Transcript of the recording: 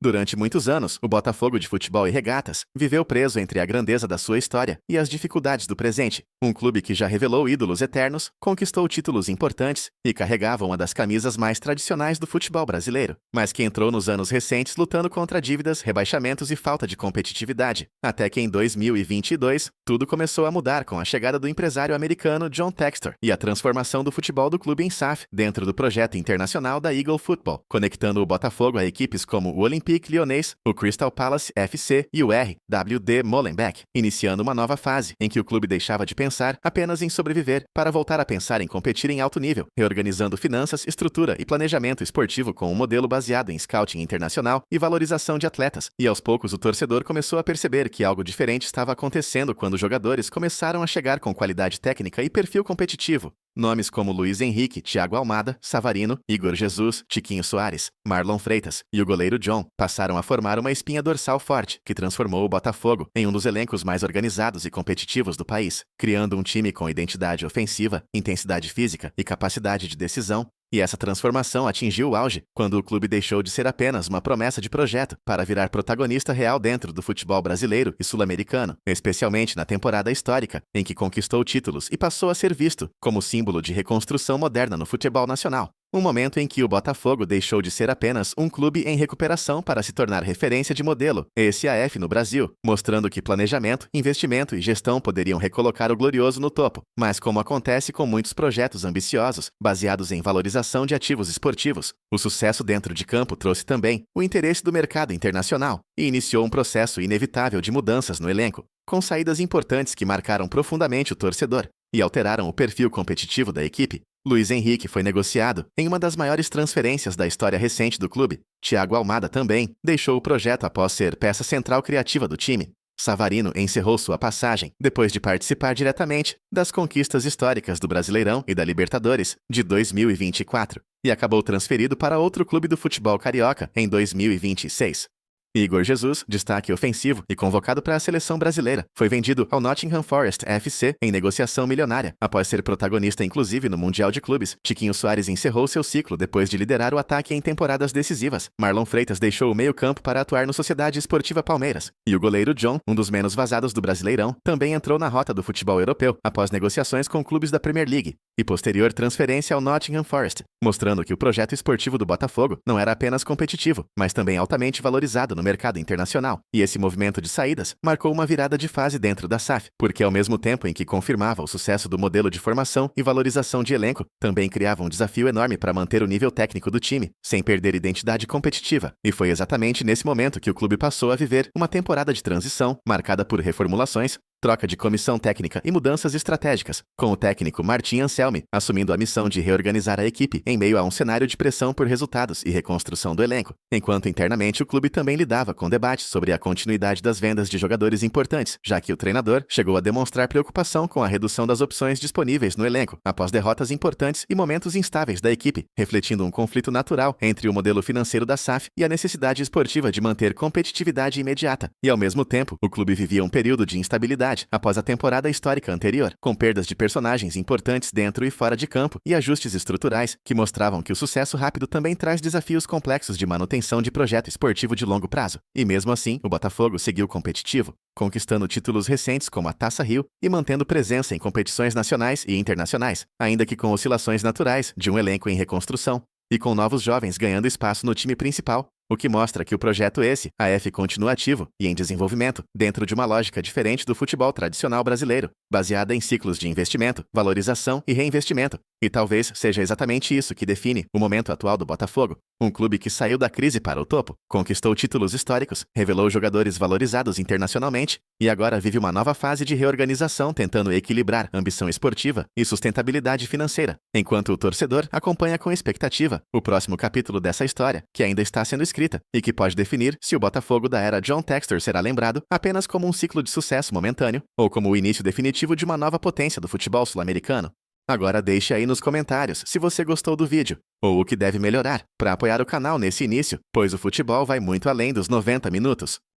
Durante muitos anos, o Botafogo de Futebol e Regatas viveu preso entre a grandeza da sua história e as dificuldades do presente. Um clube que já revelou ídolos eternos, conquistou títulos importantes e carregava uma das camisas mais tradicionais do futebol brasileiro, mas que entrou nos anos recentes lutando contra dívidas, rebaixamentos e falta de competitividade. Até que em 2022, tudo começou a mudar com a chegada do empresário americano John Textor e a transformação do futebol do clube em SAF dentro do projeto internacional da Eagle Football, conectando o Botafogo a equipes como o Olympique Lyonnais, o Crystal Palace FC e o RWD Molenbeek, iniciando uma nova fase em que o clube deixava de pensar apenas em sobreviver para voltar a pensar em competir em alto nível, reorganizando finanças, estrutura e planejamento esportivo com um modelo baseado em scouting internacional e valorização de atletas. E aos poucos o torcedor começou a perceber que algo diferente estava acontecendo quando jogadores começaram a chegar com qualidade técnica e perfil competitivo. Nomes como Luiz Henrique, Thiago Almada, Savarino, Igor Jesus, Tiquinho Soares, Marlon Freitas e o goleiro John passaram a formar uma espinha dorsal forte que transformou o Botafogo em um dos elencos mais organizados e competitivos do país, criando um time com identidade ofensiva, intensidade física e capacidade de decisão. E essa transformação atingiu o auge quando o clube deixou de ser apenas uma promessa de projeto para virar protagonista real dentro do futebol brasileiro e sul-americano, especialmente na temporada histórica, em que conquistou títulos e passou a ser visto como símbolo de reconstrução moderna no futebol nacional. Um momento em que o Botafogo deixou de ser apenas um clube em recuperação para se tornar referência de modelo, SAF no Brasil, mostrando que planejamento, investimento e gestão poderiam recolocar o glorioso no topo, mas como acontece com muitos projetos ambiciosos, baseados em valorização de ativos esportivos, o sucesso dentro de campo trouxe também o interesse do mercado internacional e iniciou um processo inevitável de mudanças no elenco, com saídas importantes que marcaram profundamente o torcedor e alteraram o perfil competitivo da equipe. Luiz Henrique foi negociado em uma das maiores transferências da história recente do clube. Thiago Almada também deixou o projeto após ser peça central criativa do time. Savarino encerrou sua passagem depois de participar diretamente das conquistas históricas do Brasileirão e da Libertadores de 2024 e acabou transferido para outro clube do futebol carioca em 2026. Igor Jesus, destaque ofensivo e convocado para a seleção brasileira, foi vendido ao Nottingham Forest FC em negociação milionária, após ser protagonista inclusive no Mundial de Clubes. Tiquinho Soares encerrou seu ciclo depois de liderar o ataque em temporadas decisivas. Marlon Freitas deixou o meio-campo para atuar no Sociedade Esportiva Palmeiras. E o goleiro John, um dos menos vazados do Brasileirão, também entrou na rota do futebol europeu, após negociações com clubes da Premier League e posterior transferência ao Nottingham Forest, mostrando que o projeto esportivo do Botafogo não era apenas competitivo, mas também altamente valorizado no mercado internacional. E esse movimento de saídas marcou uma virada de fase dentro da SAF, porque ao mesmo tempo em que confirmava o sucesso do modelo de formação e valorização de elenco, também criava um desafio enorme para manter o nível técnico do time, sem perder identidade competitiva. E foi exatamente nesse momento que o clube passou a viver uma temporada de transição, marcada por reformulações, troca de comissão técnica e mudanças estratégicas, com o técnico Martim Anselmi assumindo a missão de reorganizar a equipe em meio a um cenário de pressão por resultados e reconstrução do elenco, enquanto internamente o clube também lidava com debates sobre a continuidade das vendas de jogadores importantes, já que o treinador chegou a demonstrar preocupação com a redução das opções disponíveis no elenco, após derrotas importantes e momentos instáveis da equipe, refletindo um conflito natural entre o modelo financeiro da SAF e a necessidade esportiva de manter competitividade imediata. E ao mesmo tempo, o clube vivia um período de instabilidade após a temporada histórica anterior, com perdas de personagens importantes dentro e fora de campo e ajustes estruturais que mostravam que o sucesso rápido também traz desafios complexos de manutenção de projeto esportivo de longo prazo. E mesmo assim, o Botafogo seguiu competitivo, conquistando títulos recentes como a Taça Rio e mantendo presença em competições nacionais e internacionais, ainda que com oscilações naturais de um elenco em reconstrução e com novos jovens ganhando espaço no time principal, o que mostra que o projeto AF continua ativo e em desenvolvimento, dentro de uma lógica diferente do futebol tradicional brasileiro, baseada em ciclos de investimento, valorização e reinvestimento. E talvez seja exatamente isso que define o momento atual do Botafogo, um clube que saiu da crise para o topo, conquistou títulos históricos, revelou jogadores valorizados internacionalmente e agora vive uma nova fase de reorganização tentando equilibrar ambição esportiva e sustentabilidade financeira, enquanto o torcedor acompanha com expectativa o próximo capítulo dessa história, que ainda está sendo escrita e que pode definir se o Botafogo da era John Textor será lembrado apenas como um ciclo de sucesso momentâneo ou como o início definitivo de uma nova potência do futebol sul-americano. Agora deixe aí nos comentários se você gostou do vídeo ou o que deve melhorar para apoiar o canal nesse início, pois o futebol vai muito além dos 90 minutos.